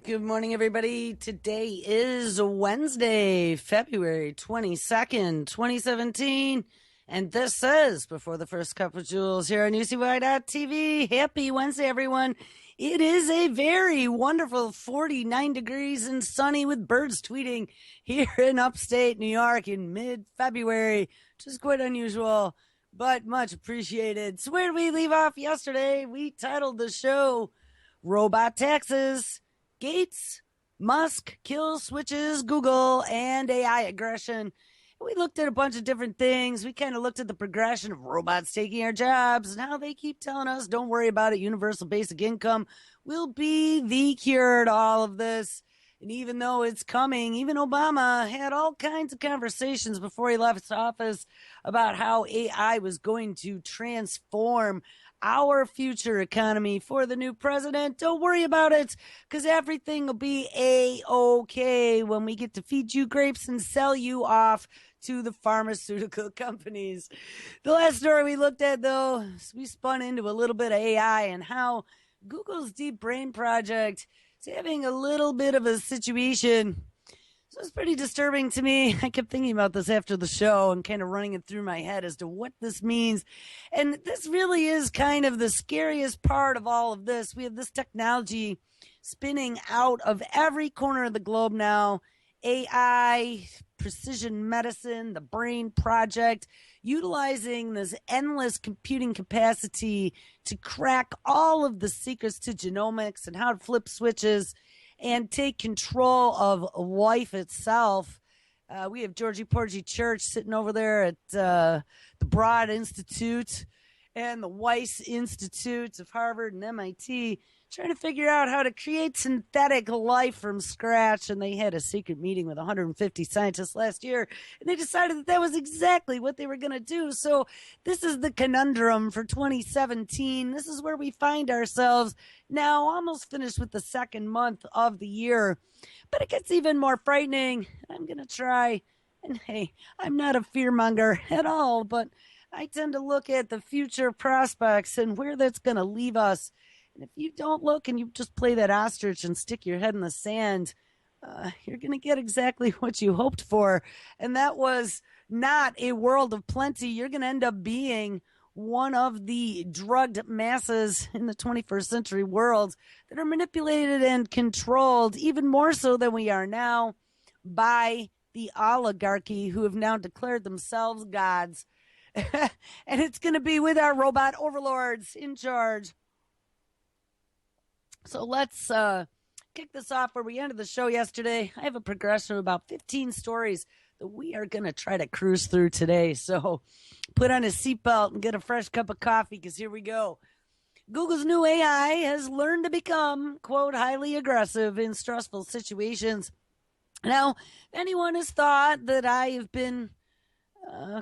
Good morning, everybody. Today is Wednesday, February 22nd, 2017. And this is Before the First Cup of Jules here on UCY.TV. Happy Wednesday, everyone. It is a very wonderful 49 degrees and sunny with birds tweeting here in upstate New York in mid-February, which is quite unusual, but much appreciated. So where did we leave off yesterday? We titled the show Robot Taxes, Gates, Musk, Kill Switches, Google, and AI Aggression. We looked at a bunch of different things. We kind of looked at the progression of robots taking our jobs and how they keep telling us, don't worry about it, universal basic income will be the cure to all of this. And even though it's coming, even Obama had all kinds of conversations before he left his office about how AI was going to transform our future economy for the new president. Don't worry about it, because everything will be A-OK when we get to feed you grapes and sell you off to the pharmaceutical companies. The last story we looked at, though, we spun into a little bit of AI and how Google's Deep Brain project is having a little bit of a situation. So it's pretty disturbing to me. I kept thinking about this after the show and kind of running it through my head as to what this means. And this really is kind of the scariest part of all of this. We have this technology spinning out of every corner of the globe now. AI, precision medicine, the Brain Project, utilizing this endless computing capacity to crack all of the secrets to genomics and how to flip switches and take control of life itself. We have Georgie Porgy Church sitting over there at the Broad Institute and the Weiss Institutes of Harvard and MIT, trying to figure out how to create synthetic life from scratch. And they had a secret meeting with 150 scientists last year, and they decided that that was exactly what they were going to do. So this is the conundrum for 2017. This is where we find ourselves now, almost finished with the second month of the year. But it gets even more frightening. I'm going to try, and hey, I'm not a fearmonger at all, but I tend to look at the future prospects and where that's going to leave us. And if you don't look and you just play that ostrich and stick your head in the sand, you're going to get exactly what you hoped for. And that was not a world of plenty. You're going to end up being one of the drugged masses in the 21st century world that are manipulated and controlled even more so than we are now by the oligarchy, who have now declared themselves gods. And it's going to be with our robot overlords in charge. So let's kick this off where we ended the show yesterday. I have a progression of about 15 stories that we are going to try to cruise through today. So put on a seatbelt and get a fresh cup of coffee, because here we go. Google's new AI has learned to become, quote, highly aggressive in stressful situations. Now, if anyone has thought that I have been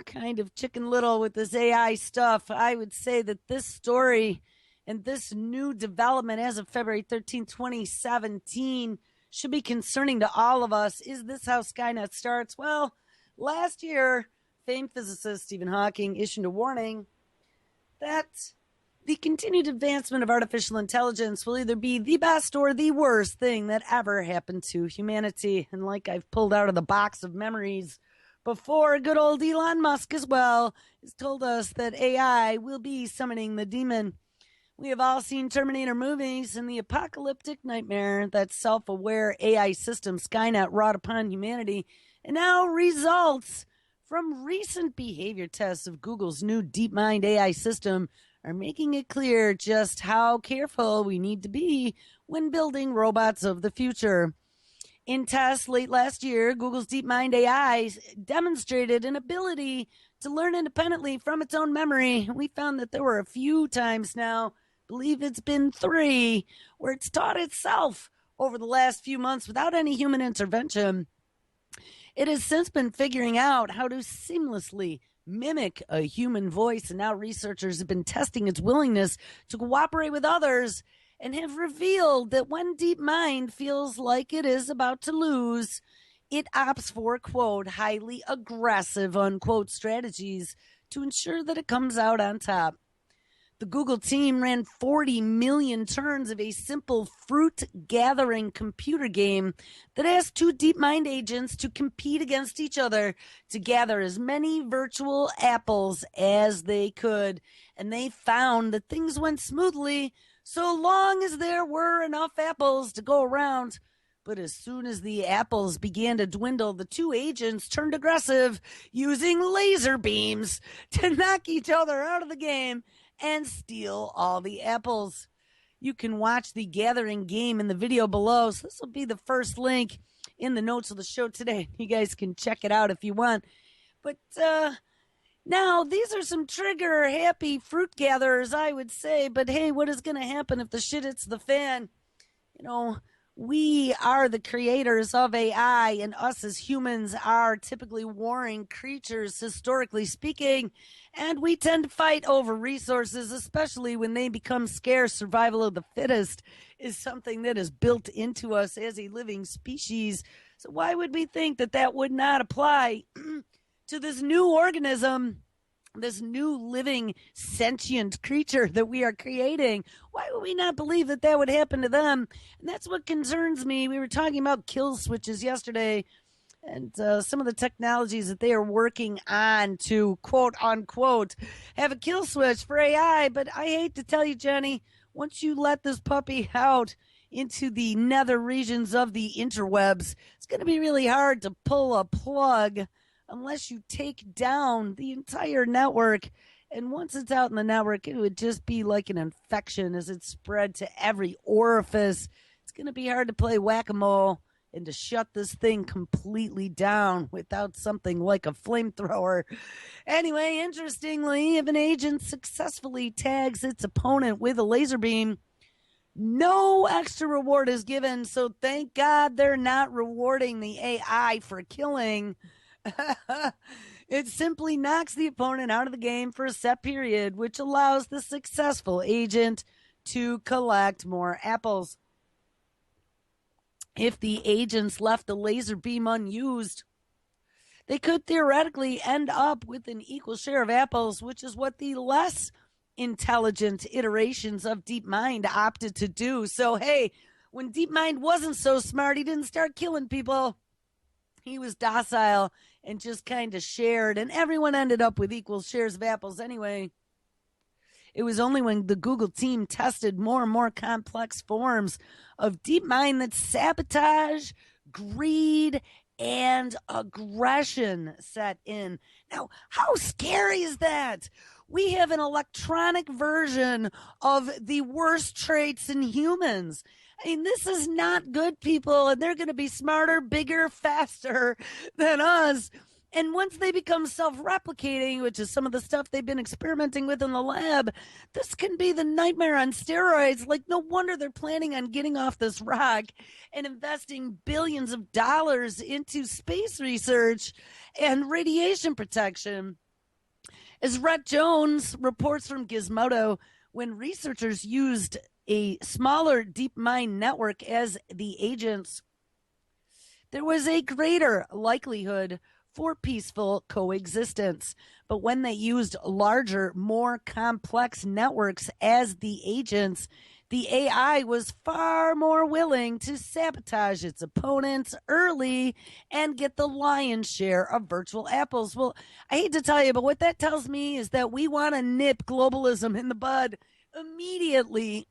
kind of chicken little with this AI stuff, I would say that this story and this new development as of February 13, 2017 should be concerning to all of us. Is this how Skynet starts? Well, last year, famed physicist Stephen Hawking issued a warning that the continued advancement of artificial intelligence will either be the best or the worst thing that ever happened to humanity. And like I've pulled out of the box of memories before, good old Elon Musk as well has told us that AI will be summoning the demon. We have all seen Terminator movies and the apocalyptic nightmare that self-aware AI system Skynet wrought upon humanity, and now results from recent behavior tests of Google's new DeepMind AI system are making it clear just how careful we need to be when building robots of the future. In tests late last year, Google's DeepMind AI demonstrated an ability to learn independently from its own memory. We found that there were a few times now, believe it's been 3, where it's taught itself over the last few months without any human intervention. It has since been figuring out how to seamlessly mimic a human voice, and now researchers have been testing its willingness to cooperate with others and have revealed that when DeepMind feels like it is about to lose, it opts for, quote, highly aggressive, unquote, strategies to ensure that it comes out on top. The Google team ran 40 million turns of a simple fruit gathering computer game that asked two DeepMind agents to compete against each other to gather as many virtual apples as they could. And they found that things went smoothly so long as there were enough apples to go around. But as soon as the apples began to dwindle, the two agents turned aggressive, using laser beams to knock each other out of the game and steal all the apples. You can watch the gathering game in the video below. So this will be the first link in the notes of the show today. You guys can check it out if you want. But now, these are some trigger happy fruit gatherers, I would say. But hey, what is going to happen if the shit hits the fan? We are the creators of AI, and us as humans are typically warring creatures, historically speaking, and we tend to fight over resources, especially when they become scarce. Survival of the fittest is something that is built into us as a living species. So why would we think that that would not apply to this new organism, this new living sentient creature that we are creating? Why would we not believe that that would happen to them? And that's what concerns me. We were talking about kill switches yesterday and some of the technologies that they are working on to quote unquote have a kill switch for AI. But I hate to tell you, Jenny, once you let this puppy out into the nether regions of the interwebs, it's going to be really hard to pull a plug unless you take down the entire network. And once it's out in the network, it would just be like an infection as it spread to every orifice. It's going to be hard to play whack-a-mole and to shut this thing completely down without something like a flamethrower. Anyway, interestingly, if an agent successfully tags its opponent with a laser beam, no extra reward is given. So thank God they're not rewarding the AI for killing. It simply knocks the opponent out of the game for a set period, which allows the successful agent to collect more apples. If the agents left the laser beam unused, they could theoretically end up with an equal share of apples, which is what the less intelligent iterations of DeepMind opted to do. So, hey, when DeepMind wasn't so smart, he didn't start killing people. He was docile and just kind of shared, and everyone ended up with equal shares of apples anyway. It was only when the Google team tested more and more complex forms of DeepMind that sabotage, greed, and aggression set in. Now, how scary is that? We have an electronic version of the worst traits in humans. I mean, this is not good, people, and they're going to be smarter, bigger, faster than us. And once they become self-replicating, which is some of the stuff they've been experimenting with in the lab, this can be the nightmare on steroids. Like, no wonder they're planning on getting off this rock and investing billions of dollars into space research and radiation protection. As Rhett Jones reports from Gizmodo, when researchers used a smaller DeepMind network as the agents, there was a greater likelihood for peaceful coexistence. But when they used larger, more complex networks as the agents, the AI was far more willing to sabotage its opponents early and get the lion's share of virtual apples. Well, I hate to tell you, but what that tells me is that we want to nip globalism in the bud immediately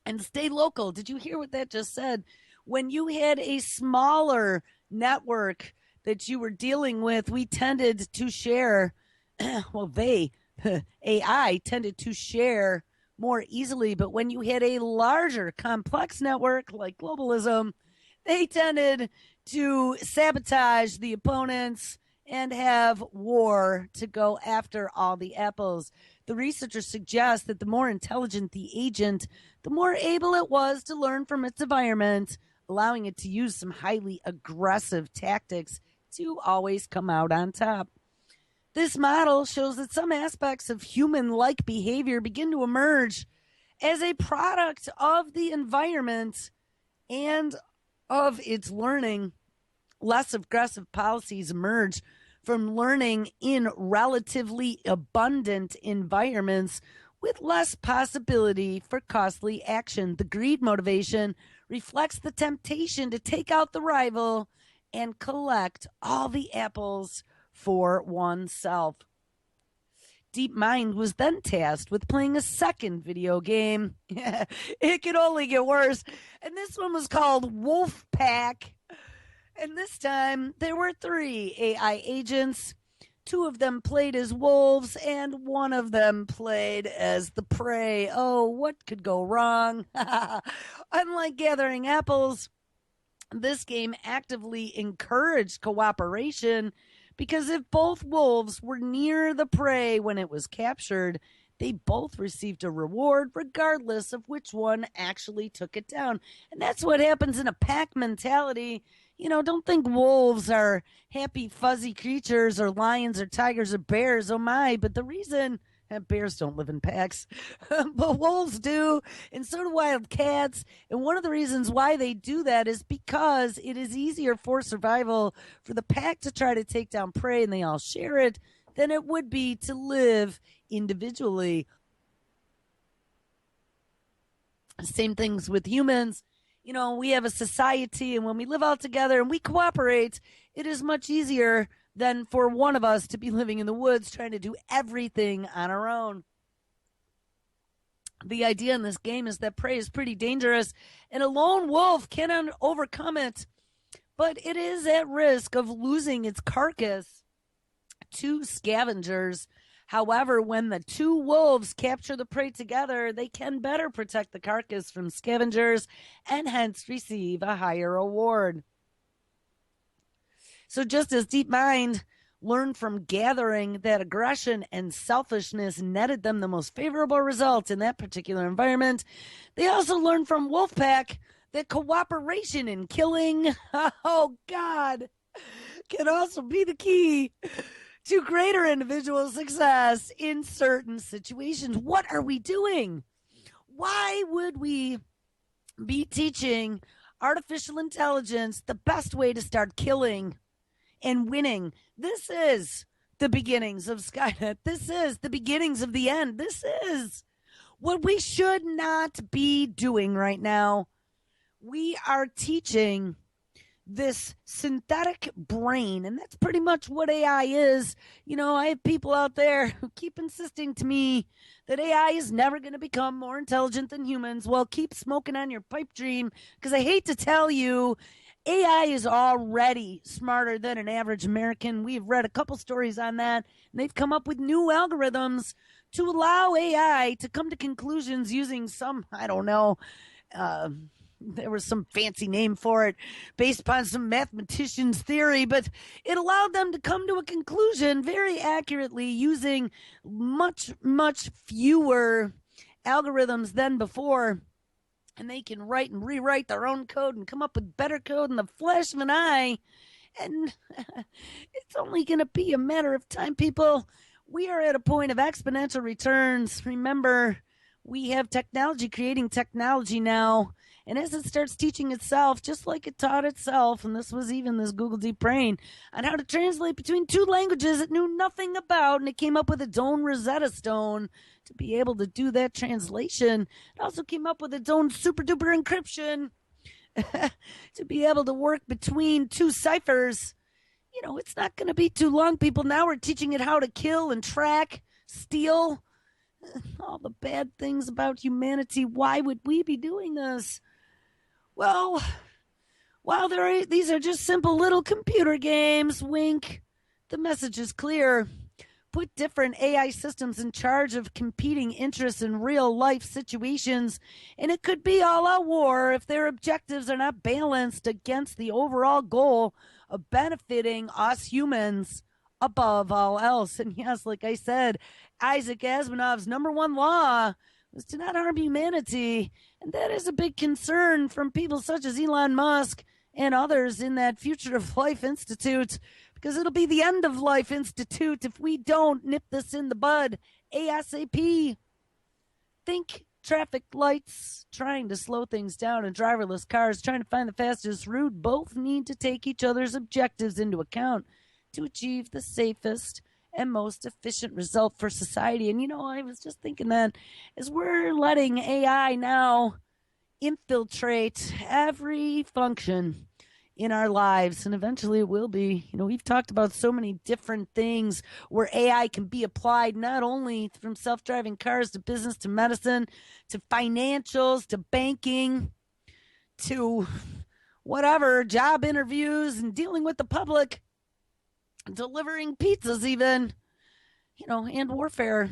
and stay local. Did you hear what that just said? When you had a smaller network that you were dealing with, we tended to share, AI tended to share more easily. But when you had a larger, complex network like globalism, they tended to sabotage the opponents and have war to go after all the apples. The researchers suggest that the more intelligent the agent, the more able it was to learn from its environment, allowing it to use some highly aggressive tactics to always come out on top. This model shows that some aspects of human-like behavior begin to emerge as a product of the environment and of its learning. Less aggressive policies emerge from learning in relatively abundant environments, with less possibility for costly action. The greed motivation reflects the temptation to take out the rival and collect all the apples for oneself. DeepMind was then tasked with playing a second video game. It could only get worse. And this one was called Wolfpack. And this time there were 3 AI agents. 2 of them played as wolves, and 1 of them played as the prey. Oh, what could go wrong? Unlike gathering apples, this game actively encouraged cooperation, because if both wolves were near the prey when it was captured, they both received a reward regardless of which one actually took it down. And that's what happens in a pack mentality. You know, don't think wolves are happy, fuzzy creatures, or lions or tigers or bears. Oh my, but the reason bears don't live in packs, but wolves do, and so do wild cats. And one of the reasons why they do that is because it is easier for survival for the pack to try to take down prey and they all share it than it would be to live individually. Same things with humans. You know, we have a society, and when we live all together and we cooperate, it is much easier than for one of us to be living in the woods trying to do everything on our own. The idea in this game is that prey is pretty dangerous, and a lone wolf cannot overcome it, but it is at risk of losing its carcass to scavengers. However, when the 2 wolves capture the prey together, they can better protect the carcass from scavengers and hence receive a higher reward. So just as DeepMind learned from gathering that aggression and selfishness netted them the most favorable results in that particular environment, they also learned from Wolfpack that cooperation in killing, oh God, can also be the key to greater individual success in certain situations. What are we doing? Why would we be teaching artificial intelligence the best way to start killing and winning? This is the beginnings of Skynet. This is the beginnings of the end. This is what we should not be doing right now. We are teaching this synthetic brain, and that's pretty much what AI is. You know, I have people out there who keep insisting to me that AI is never going to become more intelligent than humans. Well, keep smoking on your pipe dream, because I hate to tell you, AI is already smarter than an average American. We've read a couple stories on that, and they've come up with new algorithms to allow AI to come to conclusions using some, I don't know, there was some fancy name for it based upon some mathematician's theory, but it allowed them to come to a conclusion very accurately using much, much fewer algorithms than before. And they can write and rewrite their own code and come up with better code in the flash of an eye. And it's only going to be a matter of time, people. We are at a point of exponential returns. Remember, we have technology creating technology now. And as it starts teaching itself, just like it taught itself, and this was even this Google Deep Brain, on how to translate between 2 languages it knew nothing about, and it came up with its own Rosetta Stone to be able to do that translation. It also came up with its own super duper encryption to be able to work between 2 ciphers. You know, it's not going to be too long, people. Now we're teaching it how to kill and track, steal, all the bad things about humanity. Why would we be doing this? Well, while these are just simple little computer games, wink, the message is clear. Put different AI systems in charge of competing interests in real-life situations, and it could be all-out war if their objectives are not balanced against the overall goal of benefiting us humans above all else. And yes, like I said, Isaac Asimov's #1 law was to not harm humanity. And that is a big concern from people such as Elon Musk and others in that Future of Life Institute, because it'll be the end of life institute if we don't nip this in the bud ASAP. Think traffic lights trying to slow things down and driverless cars trying to find the fastest route. Both need to take each other's objectives into account to achieve the safest and most efficient result for society. And, I was just thinking that as we're letting AI now infiltrate every function in our lives, and eventually it will be. We've talked about so many different things where AI can be applied, not only from self-driving cars to business to medicine to financials to banking to whatever, job interviews and dealing with the public, delivering pizzas even, and warfare.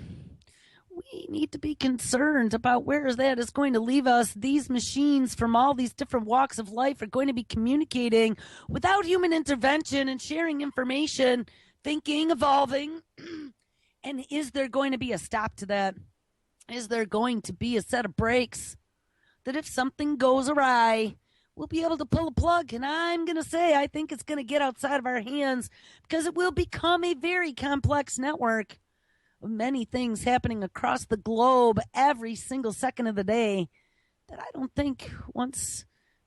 We need to be concerned about where that is going to leave us. These machines from all these different walks of life are going to be communicating without human intervention and sharing information, thinking, evolving. And is there going to be a stop to that? Is there going to be a set of brakes that if something goes awry, we'll be able to pull a plug? And I'm going to say I think it's going to get outside of our hands because it will become a very complex network of many things happening across the globe every single second of the day that I don't think once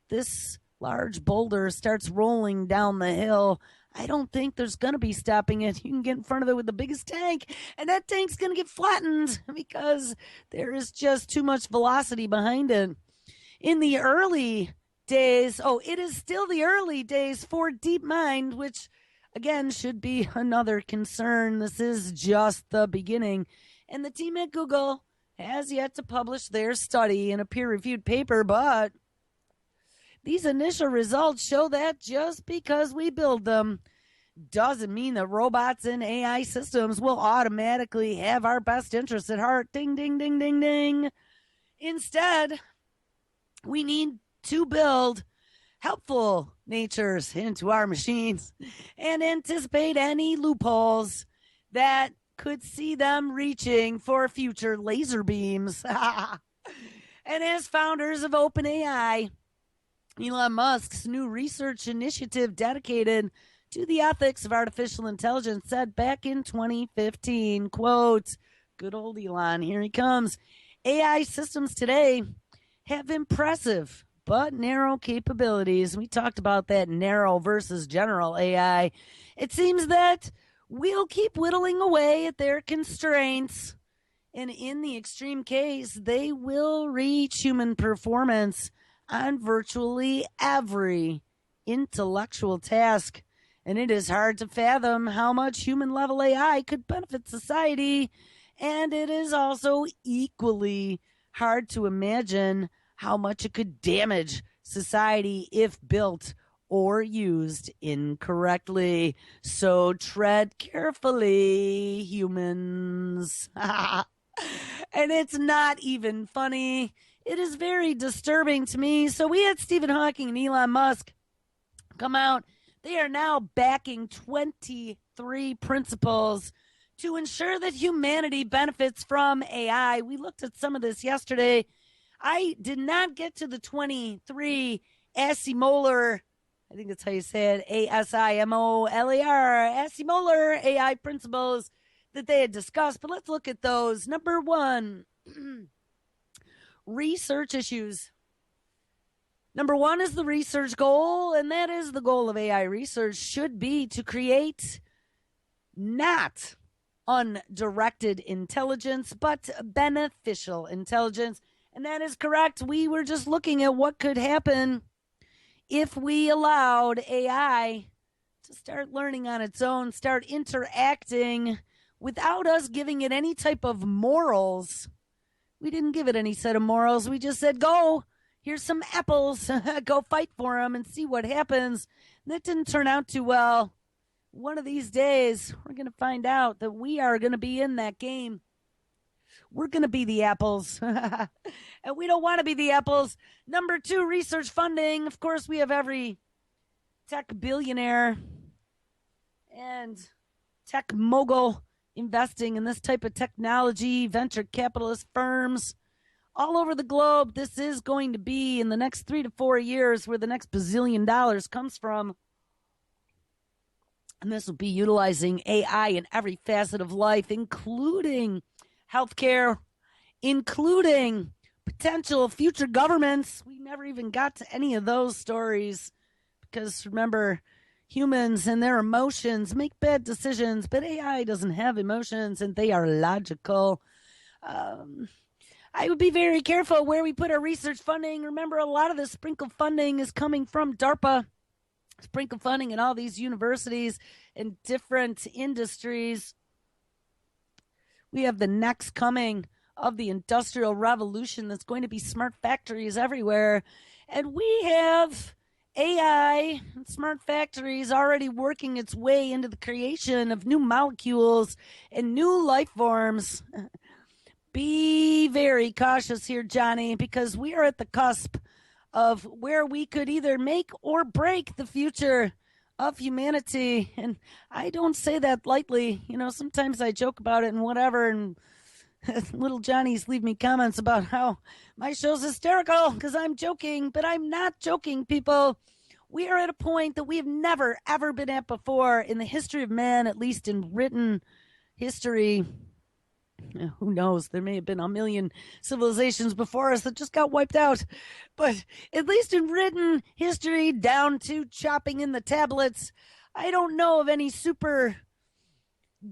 this large boulder starts rolling down the hill, I don't think there's going to be stopping it. You can get in front of it with the biggest tank, and that tank's going to get flattened because there is just too much velocity behind it. In the early days, it is still the early days for DeepMind, which again should be another concern. This is just the beginning. And the team at Google has yet to publish their study in a peer-reviewed paper, but these initial results show that just because we build them doesn't mean that robots and AI systems will automatically have our best interests at heart. Ding, ding, ding, ding, ding. Instead, we need to build helpful natures into our machines and anticipate any loopholes that could see them reaching for future laser beams. And as founders of OpenAI, Elon Musk's new research initiative dedicated to the ethics of artificial intelligence said back in 2015, quote, good old Elon, here he comes, AI systems today have impressive but narrow capabilities. We talked about that narrow versus general AI. It seems that we'll keep whittling away at their constraints, and in the extreme case, they will reach human performance on virtually every intellectual task. And it is hard to fathom how much human-level AI could benefit society, and it is also equally hard to imagine how much it could damage society if built or used incorrectly. So tread carefully, humans. And it's not even funny. It is very disturbing to me. So we had Stephen Hawking and Elon Musk come out. They are now backing 23 principles to ensure that humanity benefits from AI. We looked at some of this yesterday. I did not get to the 23 Asimolar, I think that's how you say it, A-S-I-M-O-L-A-R, Asimolar AI principles that they had discussed, but let's look at those. Number one, research issues. Number one is the research goal, and that is the goal of AI research should be to create not undirected intelligence, but beneficial intelligence. And that is correct. We were just looking at what could happen if we allowed AI to start learning on its own, start interacting without us giving it any type of morals. We didn't give it any set of morals. We just said, go, here's some apples, go fight for them and see what happens. And that didn't turn out too well. One of these days, we're going to find out that we are going to be in that game. We're going to be the apples. And we don't want to be the apples. Number two, research funding. Of course, we have every tech billionaire and tech mogul investing in this type of technology, venture capitalist firms all over the globe. This is going to be in the next 3 to 4 years where the next bazillion dollars comes from. And this will be utilizing AI in every facet of life, including healthcare, including potential future governments. We never even got to any of those stories because remember, humans and their emotions make bad decisions, but AI doesn't have emotions and they are logical. Um, I would be very careful where we put our research funding. Remember, a lot of the sprinkle funding is coming from DARPA, sprinkle funding in all these universities and different industries. We have the next coming of the Industrial Revolution that's going to be smart factories everywhere. And we have AI and smart factories already working its way into the creation of new molecules and new life forms. Be very cautious here, Johnny, because we are at the cusp of where we could either make or break the future of humanity. And I don't say that lightly. You know, sometimes I joke about it and whatever, and little Johnnies leave me comments about how my show's hysterical because I'm joking, but I'm not joking, people. We are at a point that we have never, ever been at before in the history of man, at least in written history. Who knows? There may have been a million civilizations before us that just got wiped out. But at least in written history, down to chopping in the tablets, I don't know of any super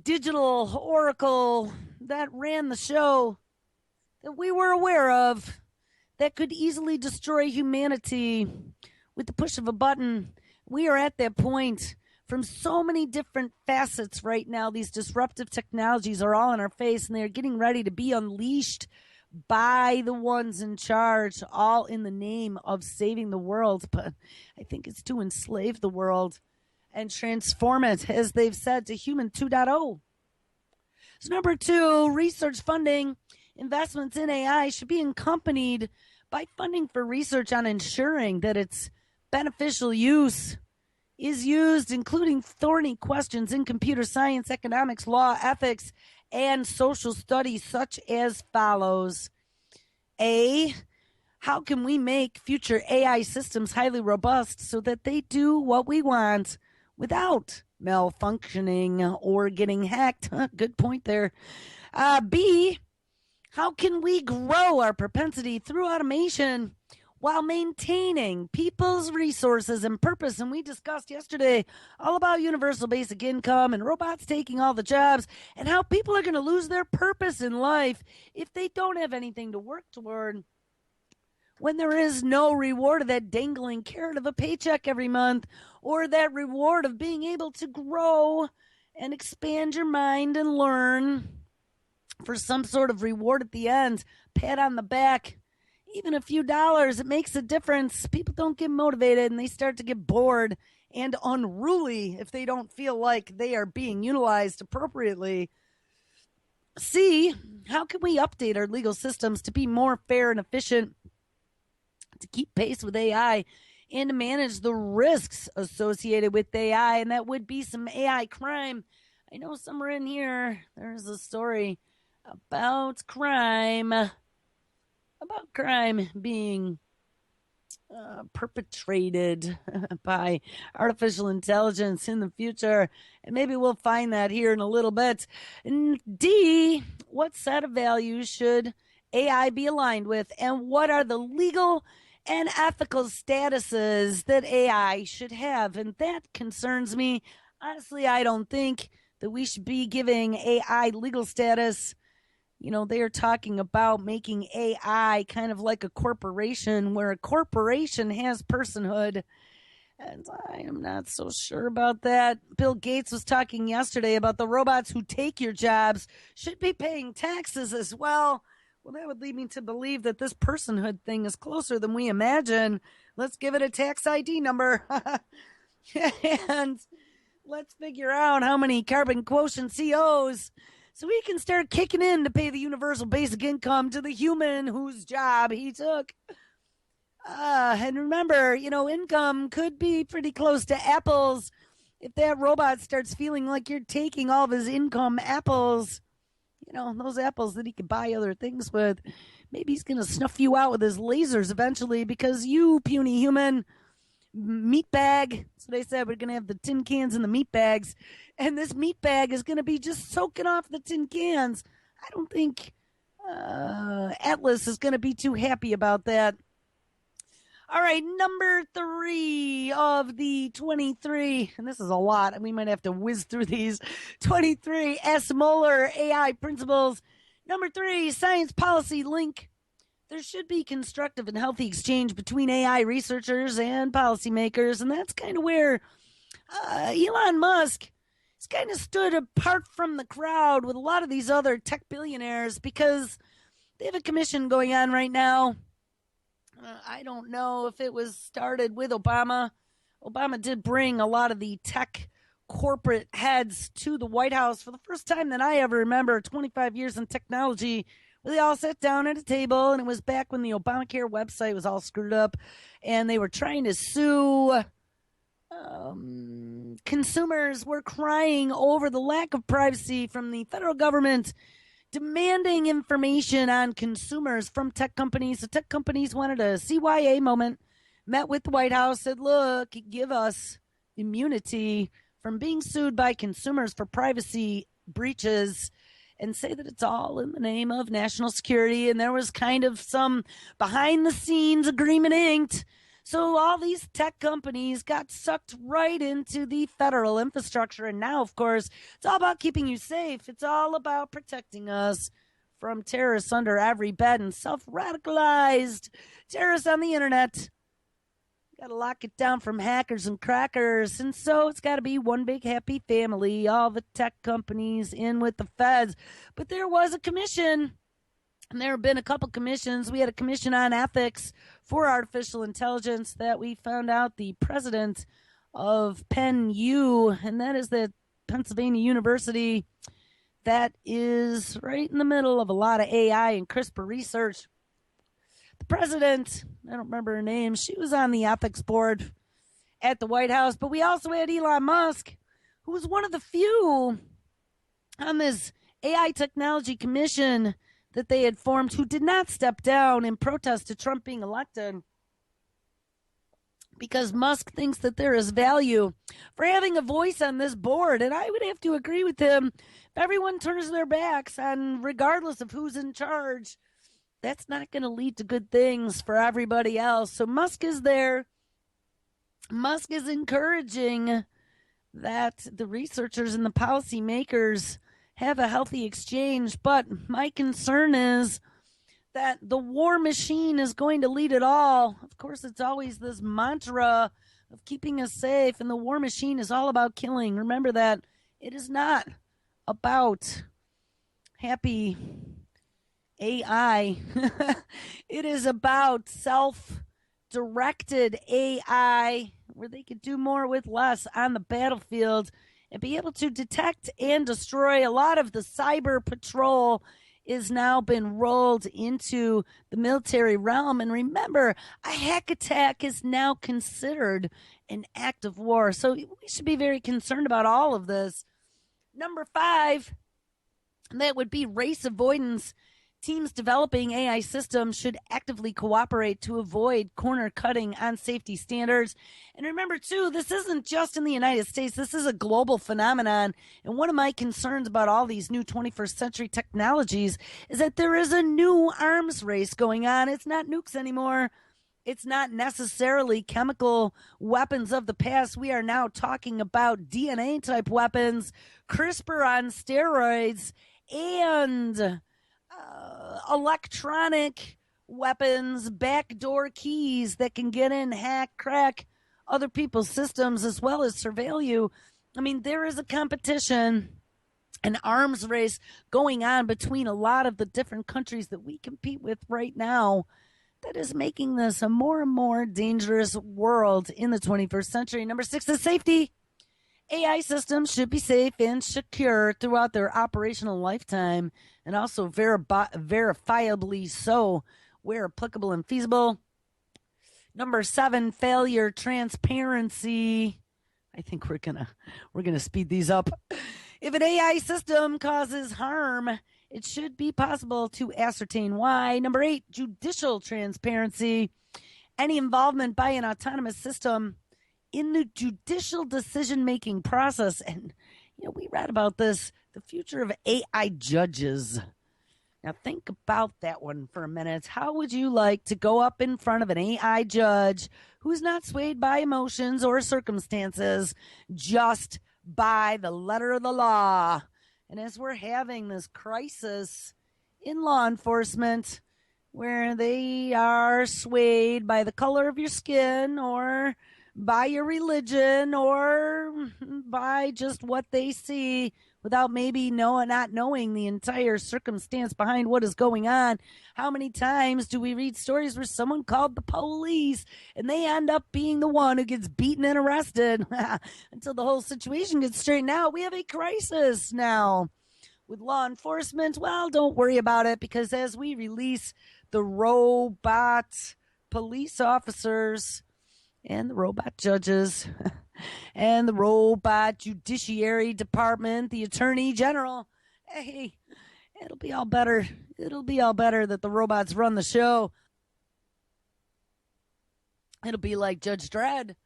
digital oracle that ran the show that we were aware of that could easily destroy humanity with the push of a button. We are at that point from so many different facets right now. These disruptive technologies are all in our face, and they're getting ready to be unleashed by the ones in charge, all in the name of saving the world. But I think it's to enslave the world and transform it, as they've said, to human 2.0. So number two, research funding investments in AI should be accompanied by funding for research on ensuring that its beneficial use is used, including thorny questions in computer science, economics, law, ethics, and social studies, such as follows. A, how can we make future AI systems highly robust so that they do what we want without malfunctioning or getting hacked? Good point there. B, how can we grow our propensity through automation while maintaining people's resources and purpose? And we discussed yesterday all about universal basic income and robots taking all the jobs and how people are going to lose their purpose in life if they don't have anything to work toward, when there is no reward of that dangling carrot of a paycheck every month, or that reward of being able to grow and expand your mind and learn for some sort of reward at the end, pat on the back. Even a few dollars, it makes a difference. People don't get motivated and they start to get bored and unruly if they don't feel like they are being utilized appropriately. C, how can we update our legal systems to be more fair and efficient, to keep pace with AI, and to manage the risks associated with AI? And that would be some AI crime. I know somewhere in here there's a story about crime being perpetrated by artificial intelligence in the future. And maybe we'll find that here in a little bit. And D, what set of values should AI be aligned with? And what are the legal and ethical statuses that AI should have? And that concerns me. Honestly, I don't think that we should be giving AI legal status. You know, they are talking about making AI kind of like a corporation, where a corporation has personhood. And I am not so sure about that. Bill Gates was talking yesterday about the robots who take your jobs should be paying taxes as well. Well, that would lead me to believe that this personhood thing is closer than we imagine. Let's give it a tax ID number. And let's figure out how many carbon quotient COs, so we can start kicking in to pay the universal basic income to the human whose job he took. And remember, you know, income could be pretty close to apples. If that robot starts feeling like you're taking all of his income apples, you know, those apples that he could buy other things with, maybe he's going to snuff you out with his lasers eventually, because you, puny human, meat bag. So they said we're going to have the tin cans and the meat bags, and this meat bag is going to be just soaking off the tin cans. I don't think Atlas is going to be too happy about that. All right, number 3 of the 23, and this is a lot, and we might have to whiz through these 23 S. Muller AI principles. Number 3, science policy link. There should be constructive and healthy exchange between AI researchers and policymakers, and that's kind of where Elon Musk has kind of stood apart from the crowd with a lot of these other tech billionaires because they have a commission going on right now. I don't know if it was started with Obama. Obama did bring a lot of the tech corporate heads to the White House for the first time that I ever remember, 25 years in technology. They all sat down at a table, and it was back when the Obamacare website was all screwed up, and they were trying to sue. Consumers were crying over the lack of privacy from the federal government, demanding information on consumers from tech companies. The tech companies wanted a CYA moment, met with the White House, said, look, give us immunity from being sued by consumers for privacy breaches, and say that it's all in the name of national security. And there was kind of some behind the scenes agreement inked. So all these tech companies got sucked right into the federal infrastructure. And now, of course, it's all about keeping you safe. It's all about protecting us from terrorists under every bed and self-radicalized terrorists on the internet. Got to lock it down from hackers and crackers. And so it's got to be one big happy family, all the tech companies in with the feds. But there was a commission. And there have been a couple commissions. We had a commission on ethics for artificial intelligence that we found out the president of Penn U, and that is the Pennsylvania University that is right in the middle of a lot of AI and CRISPR research. The president, I don't remember her name, she was on the ethics board at the White House. But we also had Elon Musk, who was one of the few on this AI technology commission that they had formed, who did not step down in protest to Trump being elected, because Musk thinks that there is value for having a voice on this board. And I would have to agree with him. If everyone turns their backs on, regardless of who's in charge, that's not going to lead to good things for everybody else. So Musk is there. Musk is encouraging that the researchers and the policymakers have a healthy exchange. But my concern is that the war machine is going to lead it all. Of course, it's always this mantra of keeping us safe, and the war machine is all about killing. Remember that. It is not about happy AI. It is about self-directed AI, where they could do more with less on the battlefield and be able to detect and destroy. A lot of the cyber patrol is now been rolled into the military realm. And remember, a hack attack is now considered an act of war. So we should be very concerned about all of this. Number 5, that would be race avoidance. Teams developing AI systems should actively cooperate to avoid corner cutting on safety standards. And remember, too, this isn't just in the United States. This is a global phenomenon. And one of my concerns about all these new 21st century technologies is that there is a new arms race going on. It's not nukes anymore. It's not necessarily chemical weapons of the past. We are now talking about DNA-type weapons, CRISPR on steroids, and electronic weapons, backdoor keys that can get in, hack, crack other people's systems, as well as surveil you. I mean, there is a competition, an arms race going on between a lot of the different countries that we compete with right now that is making this a more and more dangerous world in the 21st century. Number 6 is safety. AI systems should be safe and secure throughout their operational lifetime, and also verifiably so where applicable and feasible. Number 7, failure transparency. I think we're gonna speed these up. If an AI system causes harm, it should be possible to ascertain why. Number 8, judicial transparency. Any involvement by an autonomous system in the judicial decision-making process. And, we read about this, the future of AI judges Now, think about that one for a minute. How would you like to go up in front of an AI judge who's not swayed by emotions or circumstances, just by the letter of the law? And as we're having this crisis in law enforcement, where they are swayed by the color of your skin or by your religion or by just what they see without maybe not knowing the entire circumstance behind what is going on. How many times do we read stories where someone called the police and they end up being the one who gets beaten and arrested until the whole situation gets straightened out? We have a crisis now with law enforcement. Well, don't worry about it, because as we release the robot police officers and the robot judges and the robot judiciary department, the attorney general, hey, it'll be all better. It'll be all better that the robots run the show. It'll be like Judge Dredd.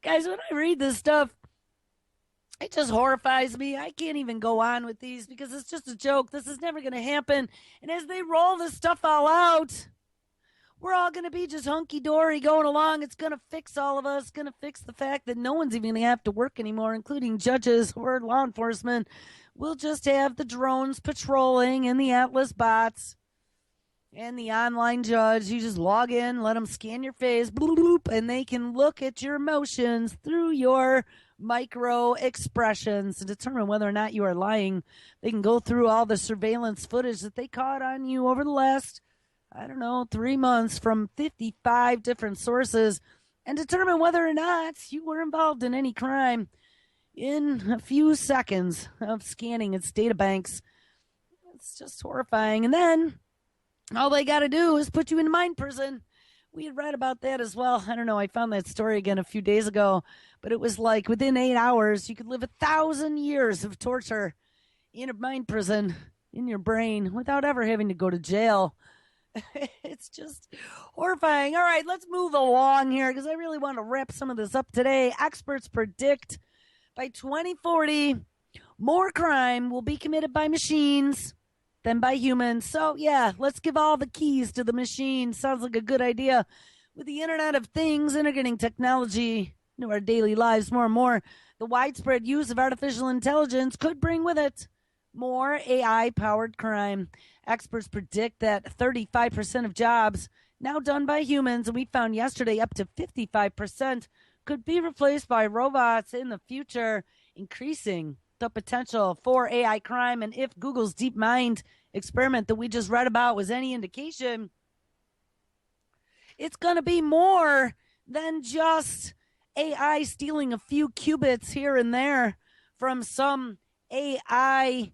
Guys, when I read this stuff, it just horrifies me. I can't even go on with these because it's just a joke. This is never going to happen. And as they roll this stuff all out, we're all going to be just hunky-dory going along. It's going to fix all of us. It's going to fix the fact that no one's even going to have to work anymore, including judges or law enforcement. We'll just have the drones patrolling and the Atlas bots and the online judge. You just log in, let them scan your face, bloop, bloop, and they can look at your emotions through your micro expressions to determine whether or not you are lying. They can go through all the surveillance footage that they caught on you over the last, 3 months from 55 different sources and determine whether or not you were involved in any crime in a few seconds of scanning its data banks. It's just horrifying. And then all they got to do is put you in mind prison. We had read about that as well. I don't know. I found that story again a few days ago, but it was like within 8 hours, you could live 1,000 years of torture in a mind prison in your brain without ever having to go to jail. It's just horrifying. All right, let's move along here because I really want to wrap some of this up today. Experts predict by 2040, more crime will be committed by machines than by humans. So, yeah, let's give all the keys to the machine. Sounds like a good idea. With the Internet of Things integrating technology into our daily lives more and more, the widespread use of artificial intelligence could bring with it more AI-powered crime. Experts predict that 35% of jobs now done by humans, and we found yesterday up to 55%, could be replaced by robots in the future, increasing the potential for AI crime. And if Google's DeepMind experiment that we just read about was any indication, it's going to be more than just AI stealing a few qubits here and there from some AI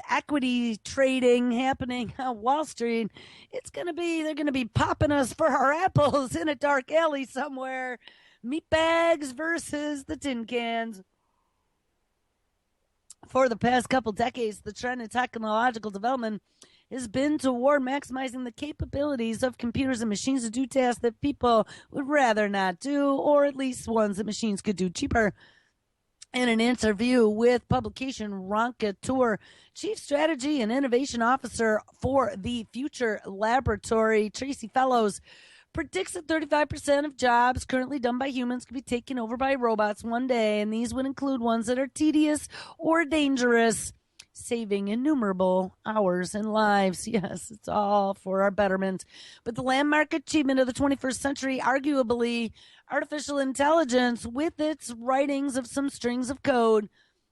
equity trading happening on Wall Street. They're going to be popping us for our apples in a dark alley somewhere. Meat bags versus the tin cans. For the past couple decades, the trend in technological development has been toward maximizing the capabilities of computers and machines to do tasks that people would rather not do, or at least ones that machines could do cheaper. In an interview with publication Ranketeur, Chief Strategy and Innovation Officer for the Future Laboratory, Tracy Fellows, predicts that 35% of jobs currently done by humans could be taken over by robots one day, and these would include ones that are tedious or dangerous, saving innumerable hours and lives. Yes, it's all for our betterment. But the landmark achievement of the 21st century, arguably artificial intelligence, with its writings of some strings of code.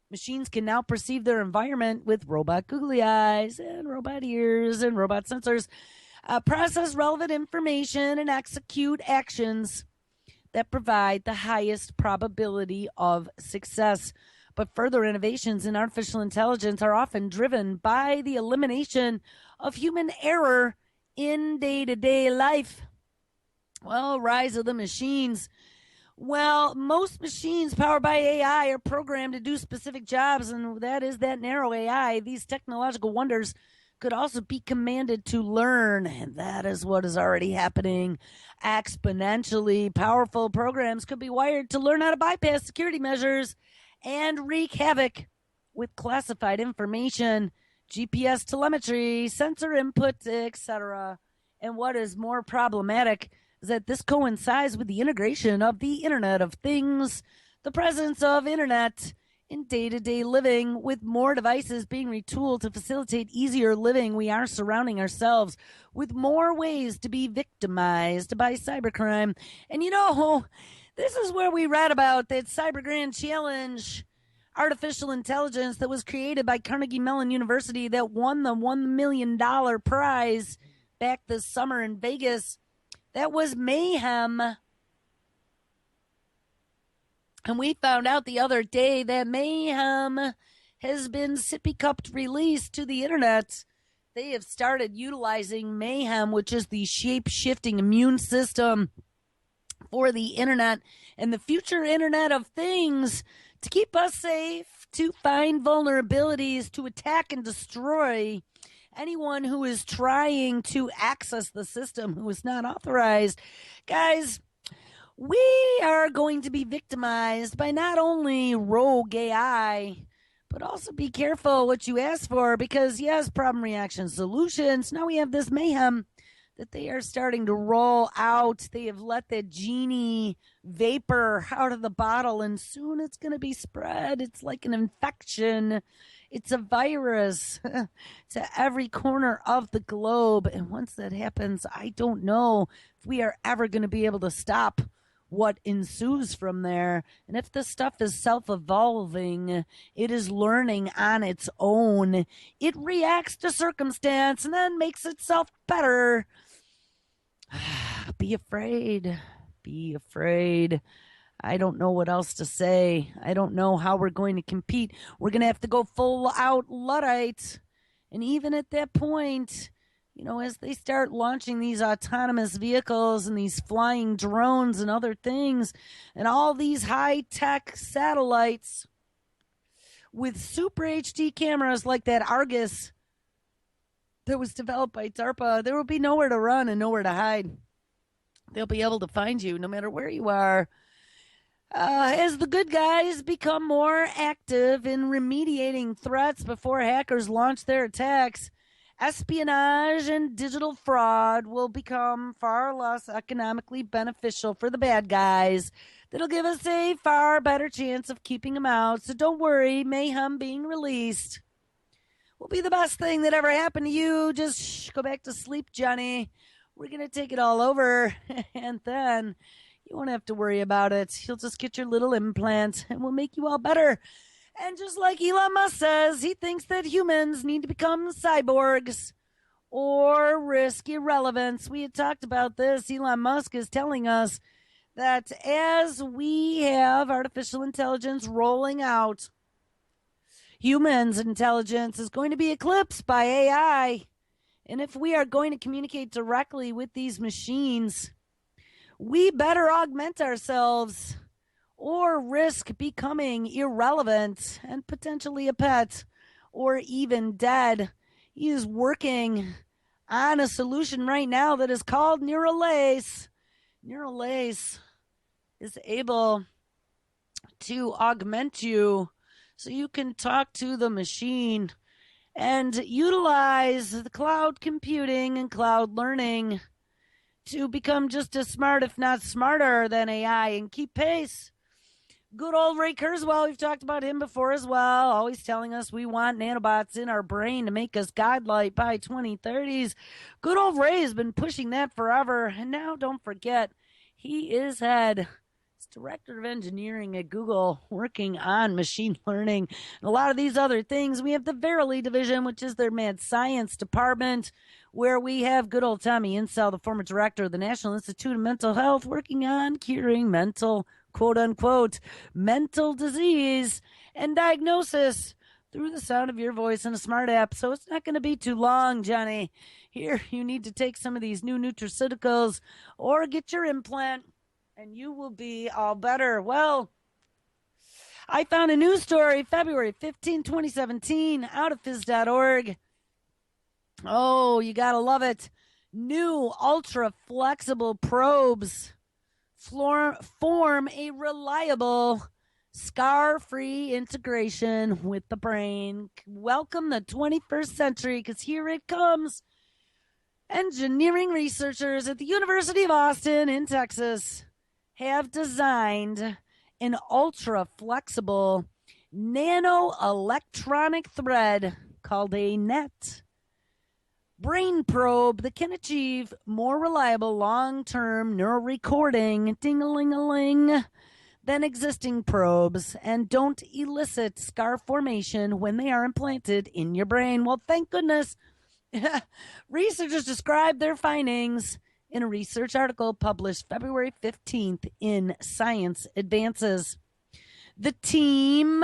Machines can now perceive their environment with robot googly eyes and robot ears and robot sensors, process relevant information, and execute actions that provide the highest probability of success. But further innovations in artificial intelligence are often driven by the elimination of human error in day-to-day life. Well, rise of the machines. Well, most machines powered by AI are programmed to do specific jobs, and that is that narrow AI. These technological wonders could also be commanded to learn, and that is what is already happening. Exponentially powerful programs could be wired to learn how to bypass security measures and wreak havoc with classified information, GPS telemetry, sensor input, etc. And what is more problematic is that this coincides with the integration of the Internet of Things, the presence of internet in day-to-day living, with more devices being retooled to facilitate easier living. We are surrounding ourselves with more ways to be victimized by cybercrime. And this is where we read about that Cyber Grand Challenge artificial intelligence that was created by Carnegie Mellon University that won the $1 million prize back this summer in Vegas. That was Mayhem. And we found out the other day that Mayhem has been sippy cupped released to the internet. They have started utilizing Mayhem, which is the shape-shifting immune system for the internet and the future Internet of Things, to keep us safe, to find vulnerabilities, to attack and destroy anyone who is trying to access the system who is not authorized. Guys, we are going to be victimized by not only rogue AI, but also be careful what you ask for, because yes, problem, reaction, solutions. Now we have this Mayhem that they are starting to roll out. They have let the genie vapor out of the bottle, and soon it's going to be spread. It's like an infection. It's a virus to every corner of the globe. And once that happens, I don't know if we are ever going to be able to stop what ensues from there. And if the stuff is self-evolving, it is learning on its own. It reacts to circumstance and then makes itself better. Be afraid. Be afraid. I don't know what else to say. I don't know how we're going to compete. We're going to have to go full out Luddite. And even at that point, as they start launching these autonomous vehicles and these flying drones and other things, and all these high-tech satellites with super HD cameras like that Argus that was developed by DARPA, there will be nowhere to run and nowhere to hide. They'll be able to find you no matter where you are. As the good guys become more active in remediating threats before hackers launch their attacks, espionage and digital fraud will become far less economically beneficial for the bad guys. That'll give us a far better chance of keeping them out. So don't worry, Mayhem being released will be the best thing that ever happened to you. Just go back to sleep, Johnny. We're going to take it all over, and then you won't have to worry about it. You'll just get your little implant, and we'll make you all better. And just like Elon Musk says, he thinks that humans need to become cyborgs or risk irrelevance. We had talked about this. Elon Musk is telling us that as we have artificial intelligence rolling out, humans' intelligence is going to be eclipsed by AI. And if we are going to communicate directly with these machines, we better augment ourselves or risk becoming irrelevant and potentially a pet or even dead. He is working on a solution right now that is called Neuralace. Neuralace is able to augment you so you can talk to the machine and utilize the cloud computing and cloud learning to become just as smart, if not smarter, than AI and keep pace. Good old Ray Kurzweil, we've talked about him before as well, always telling us we want nanobots in our brain to make us godlike by 2030s. Good old Ray has been pushing that forever. And now don't forget, he is head director of engineering at Google, working on machine learning and a lot of these other things. We have the Verily division, which is their mad science department, where we have good old Tommy Insel, the former director of the National Institute of Mental Health, working on curing mental, quote unquote, mental disease and diagnosis through the sound of your voice in a smart app. So it's not going to be too long, Johnny. Here, you need to take some of these new nutraceuticals or get your implant, and you will be all better. Well, I found a news story, February 15, 2017, out of phys.org. Oh, you got to love it. New ultra-flexible probes form a reliable scar-free integration with the brain. Welcome the 21st century, because here it comes. Engineering researchers at the University of Austin in Texas have designed an ultra-flexible nano-electronic thread called a NET brain probe that can achieve more reliable long-term neural recording, ding-a-ling-a-ling, than existing probes, and don't elicit scar formation when they are implanted in your brain. Well, thank goodness. Researchers described their findings in a research article published February 15th in Science Advances. The team,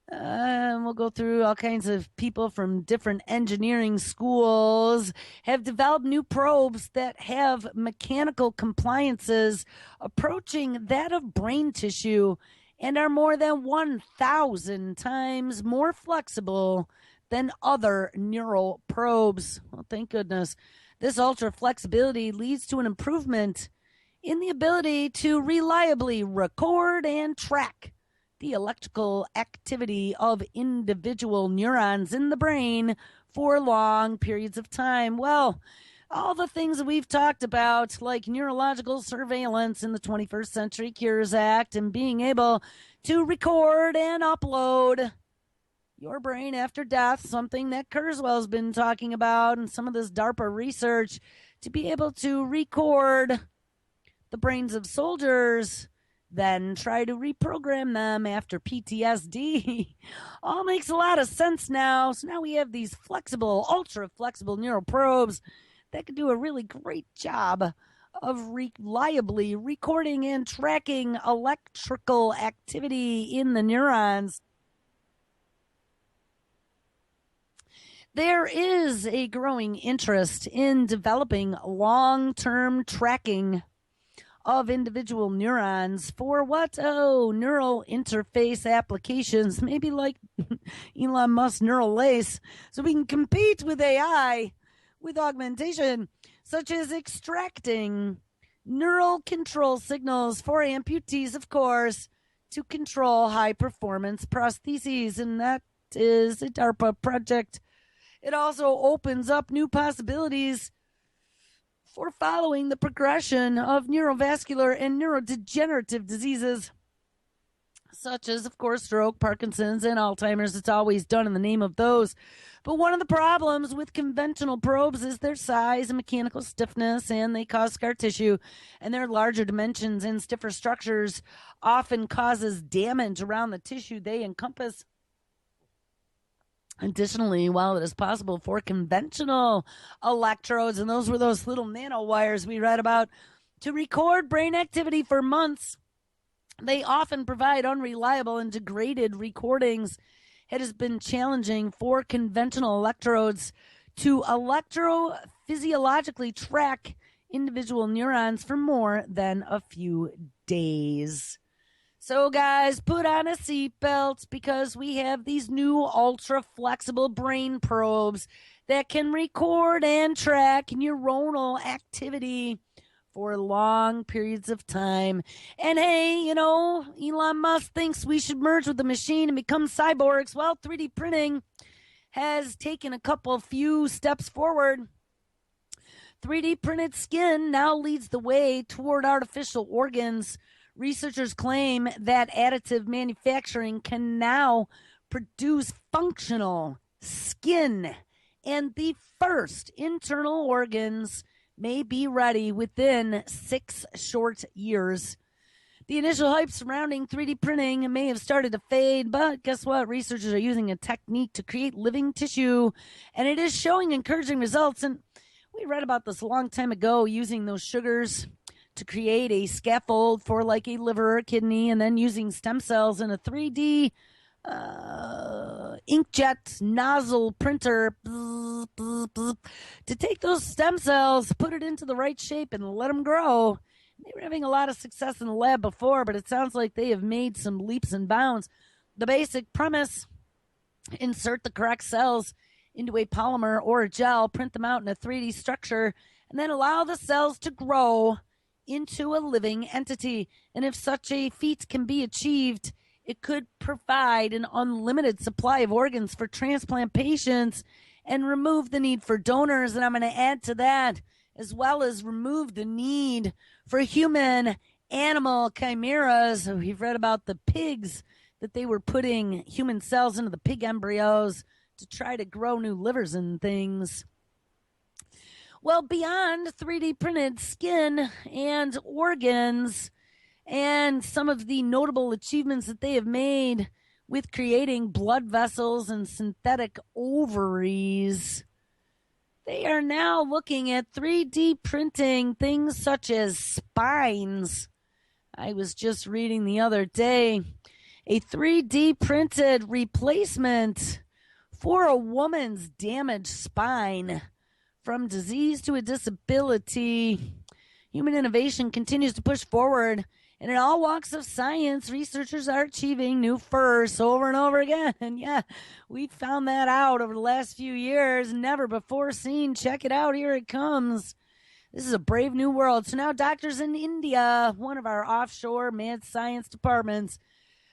we'll go through all kinds of people from different engineering schools, have developed new probes that have mechanical compliances approaching that of brain tissue and are more than 1,000 times more flexible than other neural probes. Well, thank goodness. This ultra flexibility leads to an improvement in the ability to reliably record and track the electrical activity of individual neurons in the brain for long periods of time. Well, all the things that we've talked about, like neurological surveillance in the 21st Century Cures Act and being able to record and upload your brain after death, something that Kurzweil's been talking about, and some of this DARPA research to be able to record the brains of soldiers, then try to reprogram them after PTSD. All makes a lot of sense now. So now we have these flexible, ultra flexible neural probes that can do a really great job of reliably recording and tracking electrical activity in the neurons. There is a growing interest in developing long-term tracking of individual neurons for what? Oh, neural interface applications, maybe like Elon Musk's neural lace, so we can compete with AI with augmentation, such as extracting neural control signals for amputees, of course, to control high-performance prostheses, and that is a DARPA project. It also opens up new possibilities for following the progression of neurovascular and neurodegenerative diseases, such as, of course, stroke, Parkinson's, and Alzheimer's. It's always done in the name of those. But one of the problems with conventional probes is their size and mechanical stiffness, and they cause scar tissue, and their larger dimensions and stiffer structures often causes damage around the tissue they encompass. Additionally, while it is possible for conventional electrodes, and those were those little nanowires we read about, to record brain activity for months, they often provide unreliable and degraded recordings. It has been challenging for conventional electrodes to electrophysiologically track individual neurons for more than a few days. So, guys, put on a seatbelt, because we have these new ultra-flexible brain probes that can record and track neuronal activity for long periods of time. And hey, Elon Musk thinks we should merge with the machine and become cyborgs. Well, 3D printing has taken a few steps forward. 3D printed skin now leads the way toward artificial organs. Researchers claim that additive manufacturing can now produce functional skin, and the first internal organs may be ready within 6 short years. The initial hype surrounding 3D printing may have started to fade, but guess what? Researchers are using a technique to create living tissue, and it is showing encouraging results. And we read about this a long time ago, using those sugars to create a scaffold for like a liver or kidney, and then using stem cells in a 3D inkjet nozzle printer to take those stem cells, put it into the right shape, and let them grow. They were having a lot of success in the lab before, but it sounds like they have made some leaps and bounds. The basic premise: insert the correct cells into a polymer or a gel, print them out in a 3D structure, and then allow the cells to grow into a living entity. And if such a feat can be achieved, it could provide an unlimited supply of organs for transplant patients and remove the need for donors. And I'm going to add to that, as well as remove the need for human animal chimeras. We've read about the pigs that they were putting human cells into the pig embryos to try to grow new livers and things. Well, beyond 3D printed skin and organs and some of the notable achievements that they have made with creating blood vessels and synthetic ovaries, they are now looking at 3D printing things such as spines. I was just reading the other day a 3D printed replacement for a woman's damaged spine from disease to a disability. Human innovation continues to push forward, and in all walks of science, researchers are achieving new firsts over and over again. And yeah, we found that out over the last few years. Never before seen. Check it out. Here it comes. This is a brave new world. So now doctors in India, one of our offshore mad science departments,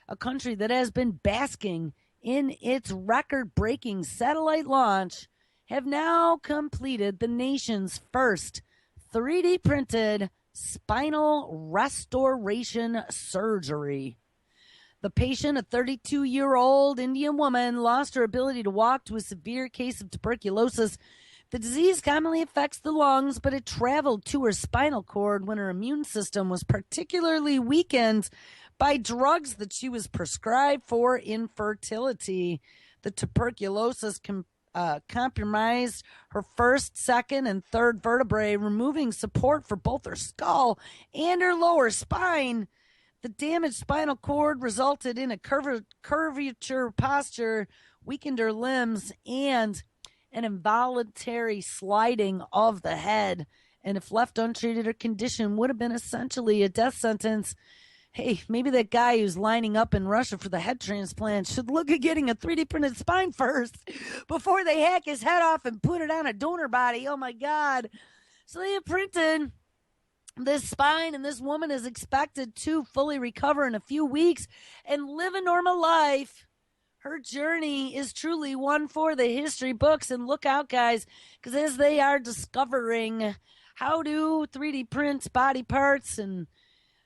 a country that has been basking in its record-breaking satellite launch, have now completed the nation's first 3D printed spinal restoration surgery. The patient, a 32-year-old Indian woman, lost her ability to walk to a severe case of tuberculosis. The disease commonly affects the lungs, but it traveled to her spinal cord when her immune system was particularly weakened by drugs that she was prescribed for infertility. The tuberculosis compromised her first, second, and third vertebrae, removing support for both her skull and her lower spine. The damaged spinal cord resulted in a curvature posture, weakened her limbs, and an involuntary sliding of the head. And if left untreated, her condition would have been essentially a death sentence. Hey, maybe that guy who's lining up in Russia for the head transplant should look at getting a 3D printed spine first before they hack his head off and put it on a donor body. Oh, my God. So they have printed this spine, and this woman is expected to fully recover in a few weeks and live a normal life. Her journey is truly one for the history books. And look out, guys, because as they are discovering how to 3D print body parts and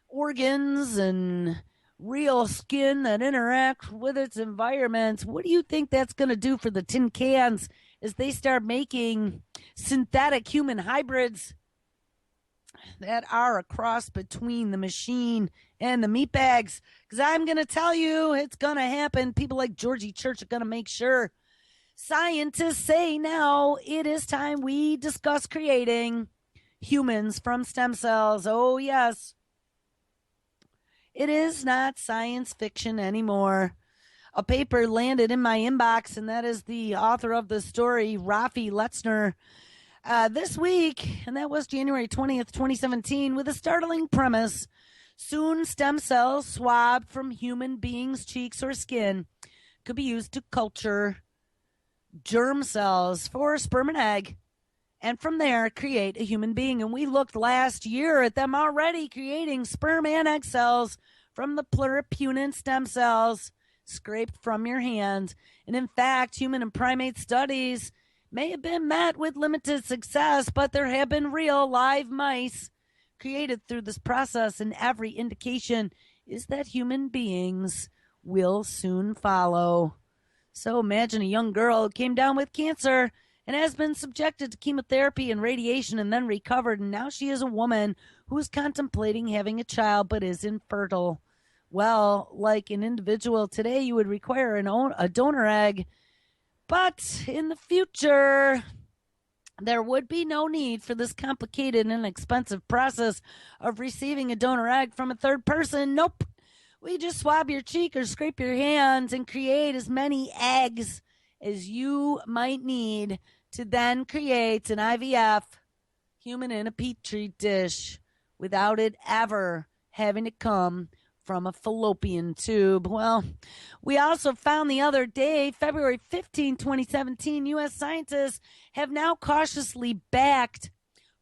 organs and real skin that interact with its environment, what do you think that's going to do for the tin cans as they start making synthetic human hybrids that are a cross between the machine and the meat bags? Because I'm going to tell you, it's going to happen. People like Georgie Church are going to make sure. Scientists say now it is time we discuss creating humans from stem cells. Oh, yes. It is not science fiction anymore. A paper landed in my inbox, and that is the author of the story, Rafi Letzner, this week, and that was January 20th, 2017, with a startling premise. Soon, stem cells swabbed from human beings' cheeks or skin could be used to culture germ cells for sperm and egg, and from there create a human being. And we looked last year at them already creating sperm and egg cells from the pluripotent stem cells scraped from your hand. And in fact, human and primate studies may have been met with limited success, but there have been real live mice created through this process, and every indication is that human beings will soon follow. So imagine a young girl who came down with cancer and has been subjected to chemotherapy and radiation and then recovered, and now she is a woman who is contemplating having a child but is infertile. Well, like an individual today, you would require a donor egg, but in the future, there would be no need for this complicated and expensive process of receiving a donor egg from a third person. Nope. We just swab your cheek or scrape your hands and create as many eggs as you might need to then create an IVF human in a petri dish without it ever having to come from a fallopian tube. Well, we also found the other day, February 15, 2017, U.S. scientists have now cautiously backed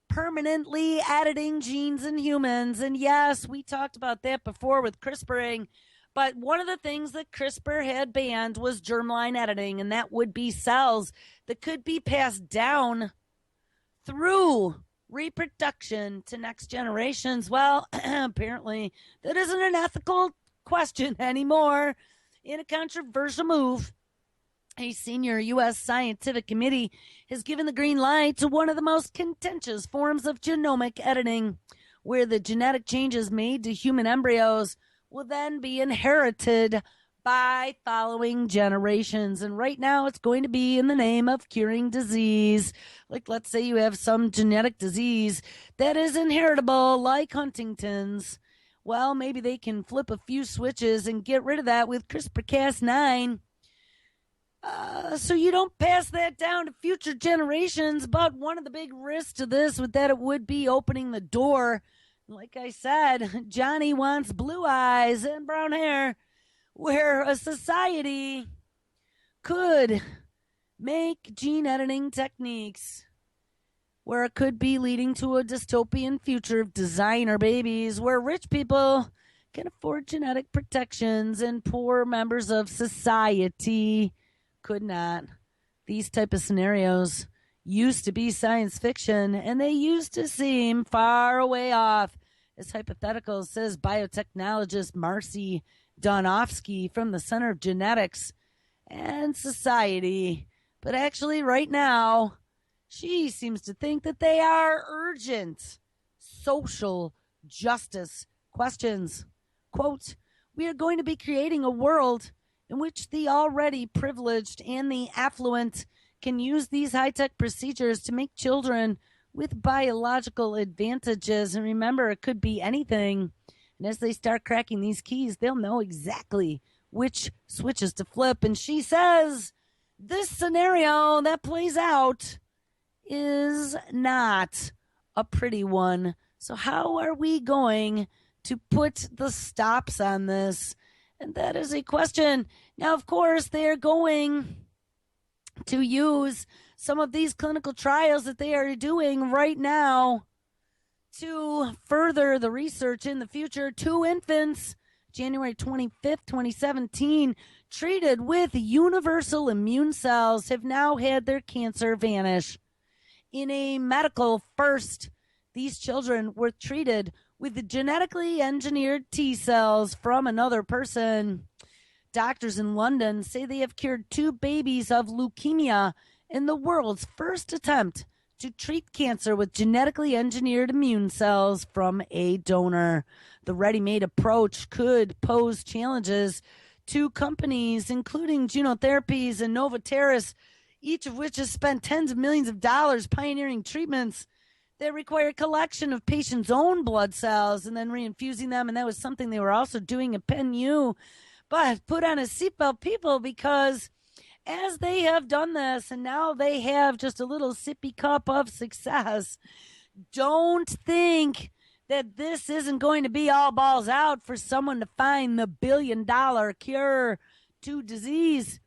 permanently editing genes in humans. And yes, we talked about that before with CRISPRing. But one of the things that CRISPR had banned was germline editing, and that would be cells that could be passed down through reproduction to next generations. Well, apparently that isn't an ethical question anymore. In a controversial move, a senior U.S. scientific committee has given the green light to one of the most contentious forms of genomic editing, where the genetic changes made to human embryos will then be inherited by following generations. And right now it's going to be in the name of curing disease. Like, let's say you have some genetic disease that is inheritable, like Huntington's. Well, maybe they can flip a few switches and get rid of that with CRISPR-Cas9. So you don't pass that down to future generations. But one of the big risks to this would that it would be opening the door. Like I said, Johnny wants blue eyes and brown hair, where a society could make gene editing techniques where it could be leading to a dystopian future of designer babies, where rich people can afford genetic protections and poor members of society could not. These type of scenarios used to be science fiction, and they used to seem far away off as hypotheticals, says biotechnologist Marcy Donofsky from the Center of Genetics and Society. But actually, right now, she seems to think that they are urgent social justice questions. Quote, "We are going to be creating a world in which the already privileged and the affluent can use these high-tech procedures to make children with biological advantages." And remember, it could be anything. And as they start cracking these keys, they'll know exactly which switches to flip. And she says this scenario that plays out is not a pretty one. So how are we going to put the stops on this? And that is a question. Now, of course, they're going to use some of these clinical trials that they are doing right now to further the research in the future. 2 infants, January 25th, 2017, treated with universal immune cells have now had their cancer vanish. In a medical first, these children were treated with the genetically engineered T cells from another person. Doctors in London say they have cured 2 babies of leukemia in the world's first attempt to treat cancer with genetically engineered immune cells from a donor. The ready-made approach could pose challenges to companies, including Juno Therapies and Novartis, each of which has spent tens of millions of dollars pioneering treatments that require collection of patients' own blood cells and then reinfusing them. And that was something they were also doing at Penn U. But put on a seatbelt, people, because as they have done this and now they have just a little sippy cup of success, don't think that this isn't going to be all balls out for someone to find the billion-dollar cure to disease.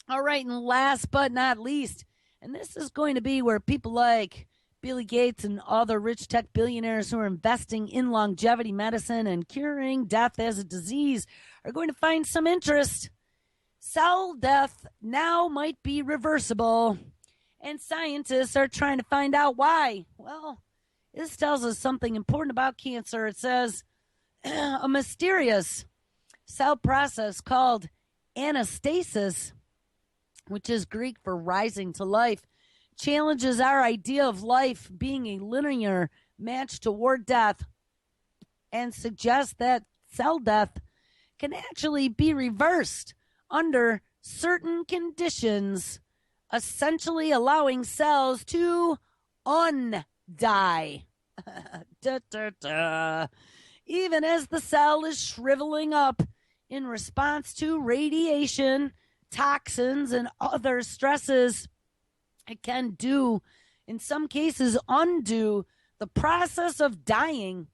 All right, and last but not least, and this is going to be where people like Billy Gates and other rich tech billionaires who are investing in longevity medicine and curing death as a disease are going to find some interest. Cell death now might be reversible, and scientists are trying to find out why. Well, this tells us something important about cancer. It says a mysterious cell process called anastasis, which is Greek for rising to life, challenges our idea of life being a linear march toward death and suggests that cell death can actually be reversed under certain conditions, essentially allowing cells to undie. Da, da, da. Even as the cell is shriveling up in response to radiation, toxins, and other stresses, it can do, in some cases, undo the process of dying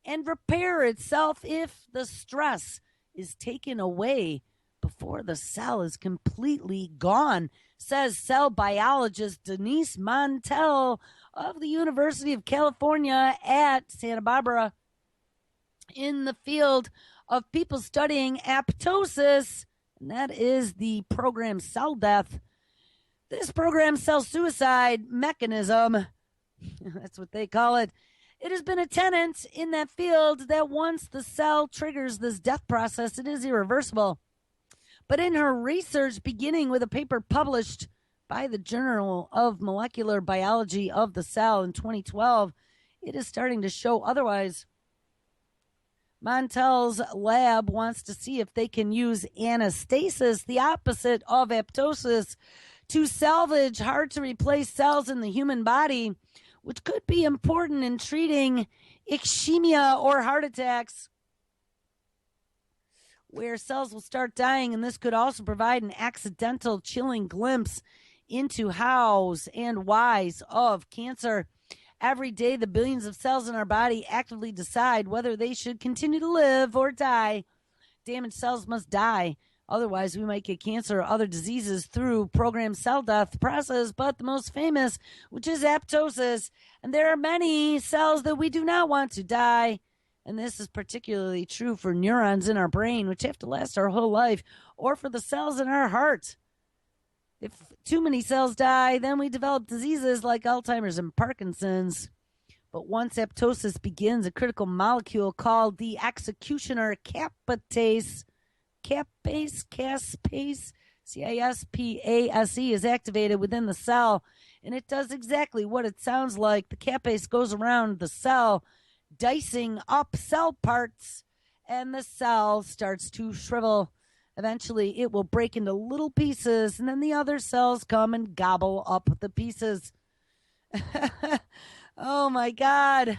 and repair itself if the stress is taken away before the cell is completely gone, says cell biologist Denise Montel of the University of California at Santa Barbara in the field of people studying apoptosis, and that is the program cell death. This program cell suicide mechanism, that's what they call it. It has been a tenet in that field that once the cell triggers this death process, it is irreversible. But in her research, beginning with a paper published by the Journal of Molecular Biology of the Cell in 2012, it is starting to show otherwise. Montel's lab wants to see if they can use anastasis, the opposite of apoptosis, to salvage hard-to-replace cells in the human body, which could be important in treating ischemia or heart attacks, where cells will start dying, and this could also provide an accidental, chilling glimpse into hows and whys of cancer. Every day, the billions of cells in our body actively decide whether they should continue to live or die. Damaged cells must die. Otherwise, we might get cancer or other diseases through programmed cell death process, but the most famous, which is apoptosis. And there are many cells that we do not want to die. And this is particularly true for neurons in our brain, which have to last our whole life, or for the cells in our heart. If too many cells die, then we develop diseases like Alzheimer's and Parkinson's. But once apoptosis begins, a critical molecule called the executioner caspase, CISPASE is activated within the cell, and it does exactly what it sounds like. The caspase goes around the cell, dicing up cell parts, and the cell starts to shrivel. Eventually, it will break into little pieces, and then the other cells come and gobble up the pieces. Oh, my God.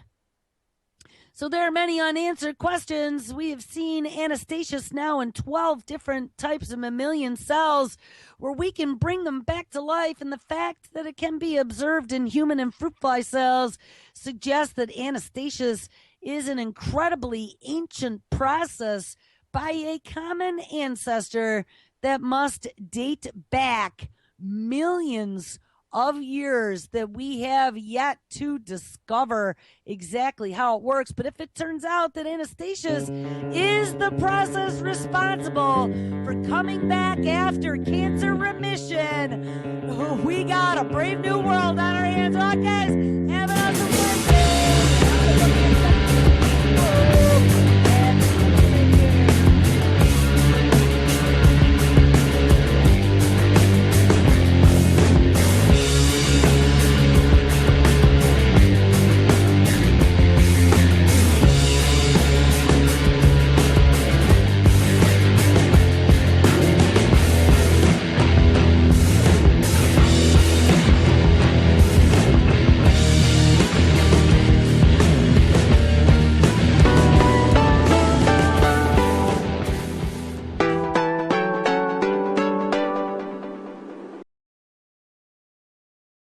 So there are many unanswered questions. We have seen anastasis now in 12 different types of mammalian cells where we can bring them back to life, and the fact that it can be observed in human and fruit fly cells suggests that anastasis is an incredibly ancient process by a common ancestor that must date back millions of years that we have yet to discover exactly how it works. But if it turns out that anastasis is the process responsible for coming back after cancer remission, we got a brave new world on our hands. Oh, guys,